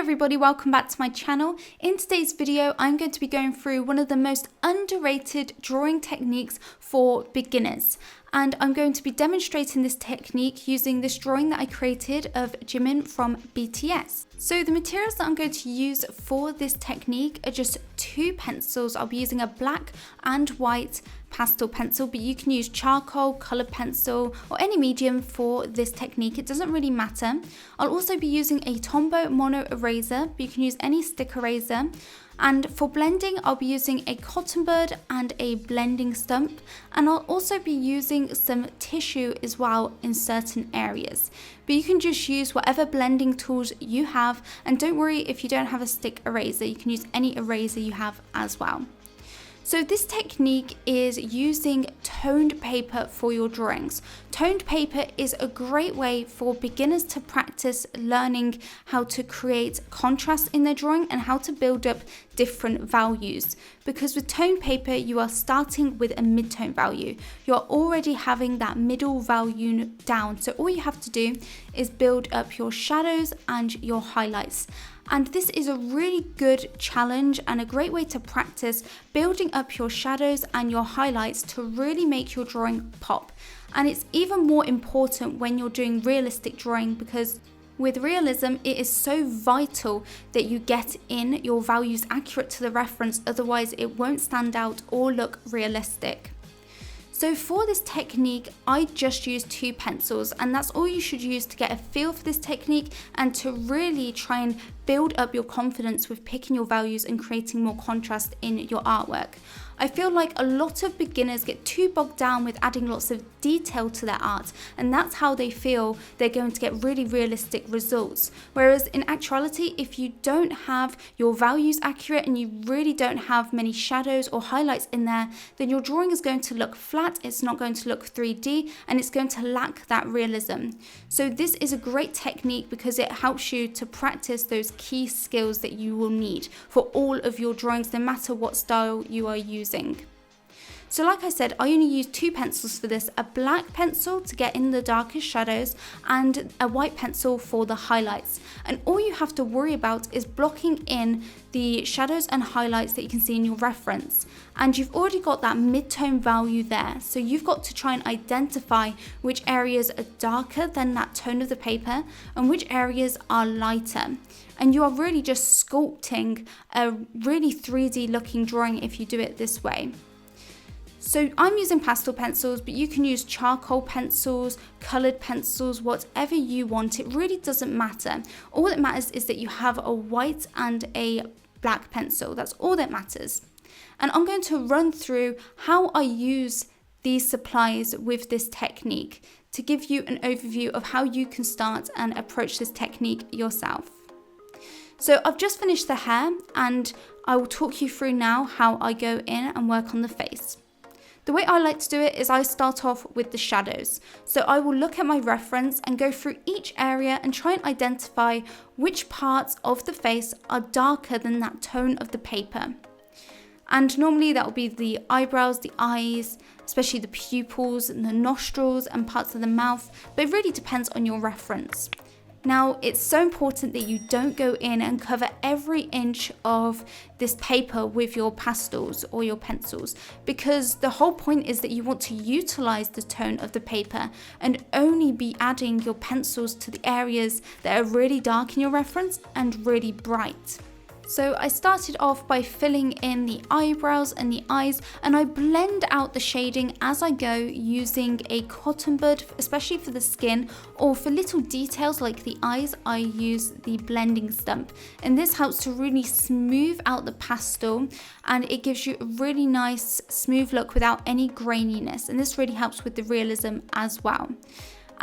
everybody, welcome back to my channel. In today's video, I'm going to be going through one of the most underrated drawing techniques for beginners. And I'm going to be demonstrating this technique using this drawing that I created of Jimin from BTS. So the materials that I'm going to use for this technique are just two pencils. I'll be using a black and white pastel pencil, but you can use charcoal, colored pencil, or any medium for this technique. It doesn't really matter. I'll also be using a Tombow mono eraser, but you can use any stick eraser. And for blending, I'll be using a cotton bud and a blending stump. And I'll also be using some tissue as well in certain areas. But you can just use whatever blending tools you have. And don't worry if you don't have a stick eraser, you can use any eraser you have as well. So this technique is using toned paper for your drawings. Toned paper is a great way for beginners to practice learning how to create contrast in their drawing and how to build up different values. Because with toned paper, you are starting with a mid-tone value. You're already having that middle value down. So all you have to do is build up your shadows and your highlights. And this is a really good challenge and a great way to practice building up your shadows and your highlights to really make your drawing pop. And it's even more important when you're doing realistic drawing, because with realism, it is so vital that you get in your values accurate to the reference, otherwise it won't stand out or look realistic. So for this technique, I just use two pencils, and that's all you should use to get a feel for this technique and to really try and build up your confidence with picking your values and creating more contrast in your artwork. I feel like a lot of beginners get too bogged down with adding lots of detail to their art, and that's how they feel they're going to get really realistic results. Whereas in actuality, if you don't have your values accurate and you really don't have many shadows or highlights in there, then your drawing is going to look flat, it's not going to look 3D, and it's going to lack that realism. So this is a great technique because it helps you to practice those key skills that you will need for all of your drawings, no matter what style you are using. So like I said, I only use two pencils for this, a black pencil to get in the darkest shadows and a white pencil for the highlights. And all you have to worry about is blocking in the shadows and highlights that you can see in your reference. And you've already got that mid-tone value there. So you've got to try and identify which areas are darker than that tone of the paper and which areas are lighter. And you are really just sculpting a really 3D looking drawing if you do it this way. So I'm using pastel pencils, but you can use charcoal pencils, colored pencils, whatever you want. It really doesn't matter. All that matters is that you have a white and a black pencil. That's all that matters. And I'm going to run through how I use these supplies with this technique to give you an overview of how you can start and approach this technique yourself. So I've just finished the hair, and I will talk you through now how I go in and work on the face. The way I like to do it is I start off with the shadows. So I will look at my reference and go through each area and try and identify which parts of the face are darker than that tone of the paper. And normally that will be the eyebrows, the eyes, especially the pupils and the nostrils and parts of the mouth, but it really depends on your reference. Now, it's so important that you don't go in and cover every inch of this paper with your pastels or your pencils, because the whole point is that you want to utilize the tone of the paper and only be adding your pencils to the areas that are really dark in your reference and really bright. So I started off by filling in the eyebrows and the eyes, and I blend out the shading as I go using a cotton bud, especially for the skin, or for little details like the eyes, I use the blending stump. And this helps to really smooth out the pastel, and it gives you a really nice smooth look without any graininess. And this really helps with the realism as well.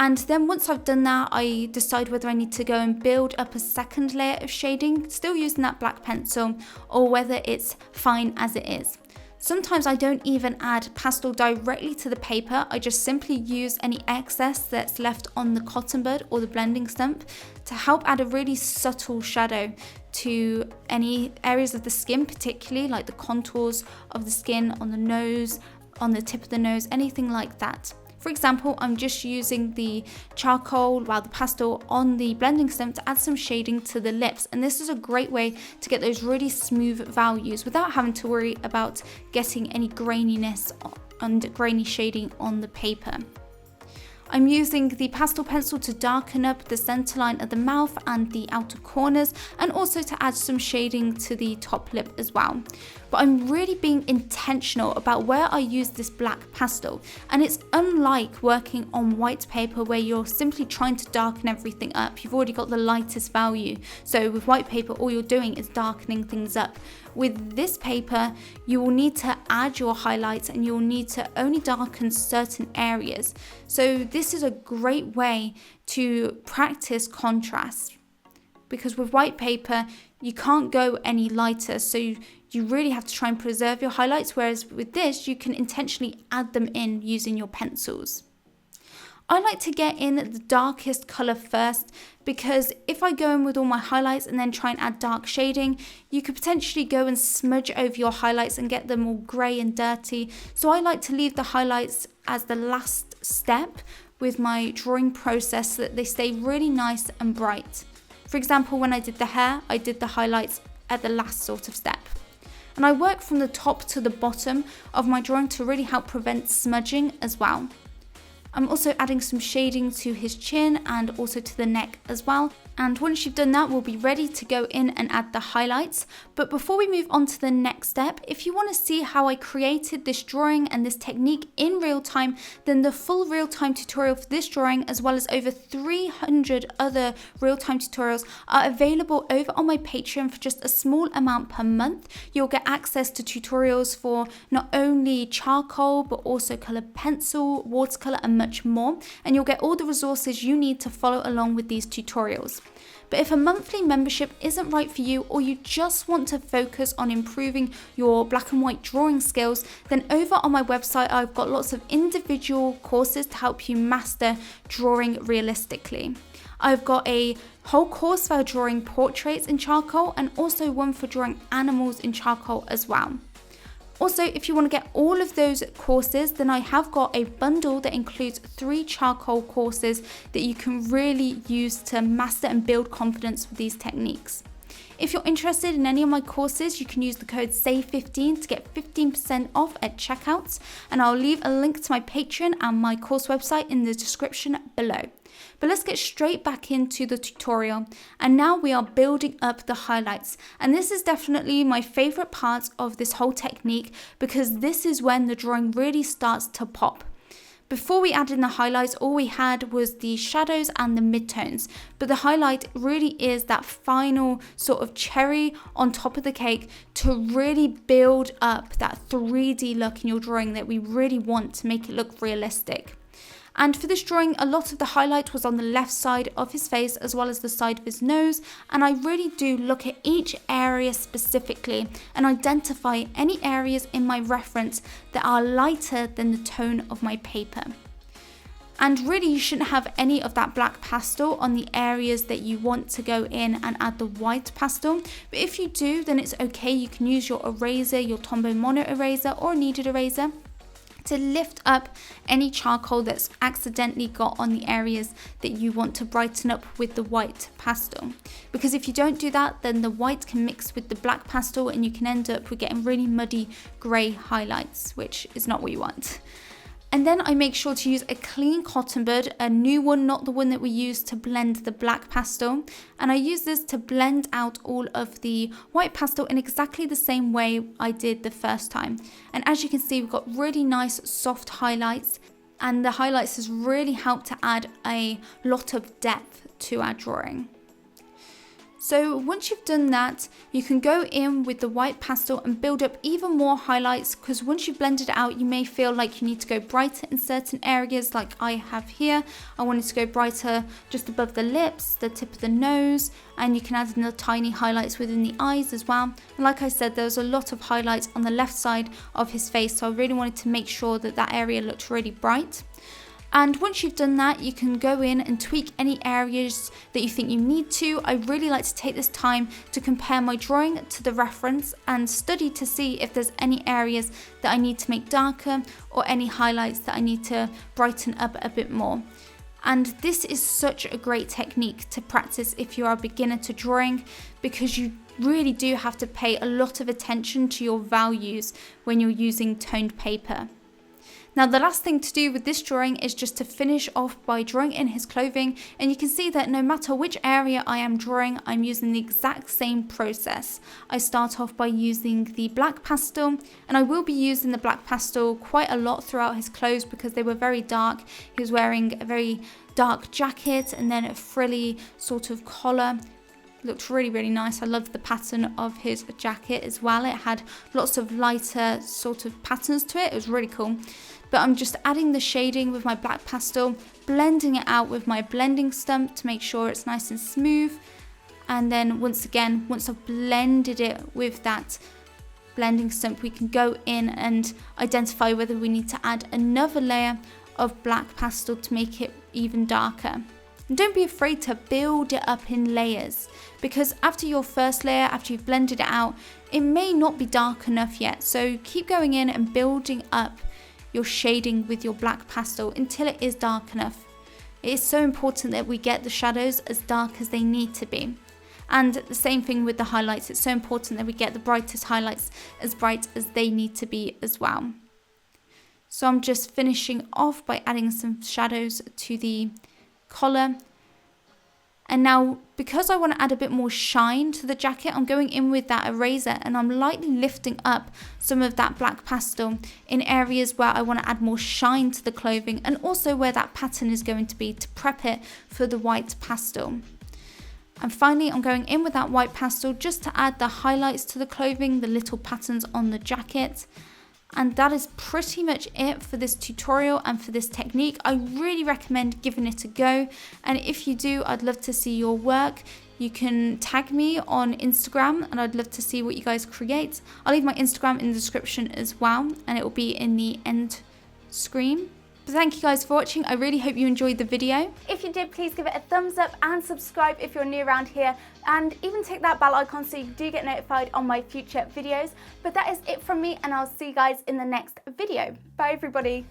And then once I've done that, I decide whether I need to go and build up a second layer of shading, still using that black pencil, or whether it's fine as it is. Sometimes I don't even add pastel directly to the paper. I just simply use any excess that's left on the cotton bud or the blending stump to help add a really subtle shadow to any areas of the skin, particularly like the contours of the skin on the nose, on the tip of the nose, anything like that. For example, I'm just using the charcoal, the pastel on the blending stem to add some shading to the lips. And this is a great way to get those really smooth values without having to worry about getting any graininess and grainy shading on the paper. I'm using the pastel pencil to darken up the center line of the mouth and the outer corners, and also to add some shading to the top lip as well. But I'm really being intentional about where I use this black pastel, and it's unlike working on white paper where you're simply trying to darken everything up. You've already got the lightest value, so with white paper all you're doing is darkening things up. With this paper, you will need to add your highlights and you'll need to only darken certain areas. So this is a great way to practice contrast, because with white paper, you can't go any lighter. So you really have to try and preserve your highlights, whereas with this, you can intentionally add them in using your pencils. I like to get in the darkest colour first, because if I go in with all my highlights and then try and add dark shading, you could potentially go and smudge over your highlights and get them all grey and dirty. So I like to leave the highlights as the last step with my drawing process so that they stay really nice and bright. For example, when I did the hair, I did the highlights at the last sort of step. And I work from the top to the bottom of my drawing to really help prevent smudging as well. I'm also adding some shading to his chin and also to the neck as well. And once you've done that, we'll be ready to go in and add the highlights. But before we move on to the next step, if you want to see how I created this drawing and this technique in real time, then the full real-time tutorial for this drawing, as well as over 300 other real-time tutorials, are available over on my Patreon for just a small amount per month. You'll get access to tutorials for not only charcoal, but also colored pencil, watercolor, and much more. And you'll get all the resources you need to follow along with these tutorials. But if a monthly membership isn't right for you, or you just want to focus on improving your black and white drawing skills, then over on my website I've got lots of individual courses to help you master drawing realistically. I've got a whole course for drawing portraits in charcoal, and also one for drawing animals in charcoal as well. Also, if you want to get all of those courses, then I have got a bundle that includes 3 charcoal courses that you can really use to master and build confidence with these techniques. If you're interested in any of my courses, you can use the code SAVE15 to get 15% off at checkouts, and I'll leave a link to my Patreon and my course website in the description below. But let's get straight back into the tutorial, and now we are building up the highlights, and this is definitely my favorite part of this whole technique, because this is when the drawing really starts to pop. Before we added in the highlights, all we had was the shadows and the midtones, but the highlight really is that final sort of cherry on top of the cake to really build up that 3D look in your drawing that we really want to make it look realistic. And for this drawing, a lot of the highlight was on the left side of his face as well as the side of his nose, and I really do look at each area specifically and identify any areas in my reference that are lighter than the tone of my paper. And really, you shouldn't have any of that black pastel on the areas that you want to go in and add the white pastel. But if you do, then it's okay. You can use your eraser, your Tombow Mono eraser or a kneaded eraser, to lift up any charcoal that's accidentally got on the areas that you want to brighten up with the white pastel. Because if you don't do that, then the white can mix with the black pastel and you can end up with getting really muddy grey highlights, which is not what you want. And then I make sure to use a clean cotton bud, a new one, not the one that we used to blend the black pastel. And I use this to blend out all of the white pastel in exactly the same way I did the first time. And as you can see, we've got really nice soft highlights, and the highlights has really helped to add a lot of depth to our drawing. So once you've done that, you can go in with the white pastel and build up even more highlights, because once you've blended it out, you may feel like you need to go brighter in certain areas like I have here. I wanted to go brighter just above the lips, the tip of the nose, and you can add in the tiny highlights within the eyes as well. And like I said, there's a lot of highlights on the left side of his face, so I really wanted to make sure that that area looked really bright. And once you've done that, you can go in and tweak any areas that you think you need to. I really like to take this time to compare my drawing to the reference and study to see if there's any areas that I need to make darker or any highlights that I need to brighten up a bit more. And this is such a great technique to practice if you are a beginner to drawing, because you really do have to pay a lot of attention to your values when you're using toned paper. Now the last thing to do with this drawing is just to finish off by drawing in his clothing, and you can see that no matter which area I am drawing, I'm using the exact same process. I start off by using the black pastel, and I will be using the black pastel quite a lot throughout his clothes because they were very dark. He was wearing a very dark jacket and then a frilly sort of collar. Looked really, really nice. I loved the pattern of his jacket as well. It had lots of lighter sort of patterns to it. It was really cool. But I'm just adding the shading with my black pastel, blending it out with my blending stump to make sure it's nice and smooth. And then once again, once I've blended it with that blending stump, we can go in and identify whether we need to add another layer of black pastel to make it even darker. And don't be afraid to build it up in layers, because after your first layer, after you've blended it out, it may not be dark enough yet. So keep going in and building up your shading with your black pastel until it is dark enough. It is so important that we get the shadows as dark as they need to be. And the same thing with the highlights. It's so important that we get the brightest highlights as bright as they need to be as well. So I'm just finishing off by adding some shadows to the collar. And now, because I want to add a bit more shine to the jacket, I'm going in with that eraser and I'm lightly lifting up some of that black pastel in areas where I want to add more shine to the clothing, and also where that pattern is going to be, to prep it for the white pastel. And finally, I'm going in with that white pastel just to add the highlights to the clothing, the little patterns on the jacket. And that is pretty much it for this tutorial and for this technique. I really recommend giving it a go. And if you do, I'd love to see your work. You can tag me on Instagram and I'd love to see what you guys create. I'll leave my Instagram in the description as well, and it will be in the end screen. But thank you guys for watching. I really hope you enjoyed the video. If you did, please give it a thumbs up and subscribe if you're new around here, and even tick that bell icon so you do get notified on my future videos. But that is it from me, and I'll see you guys in the next video. Bye everybody.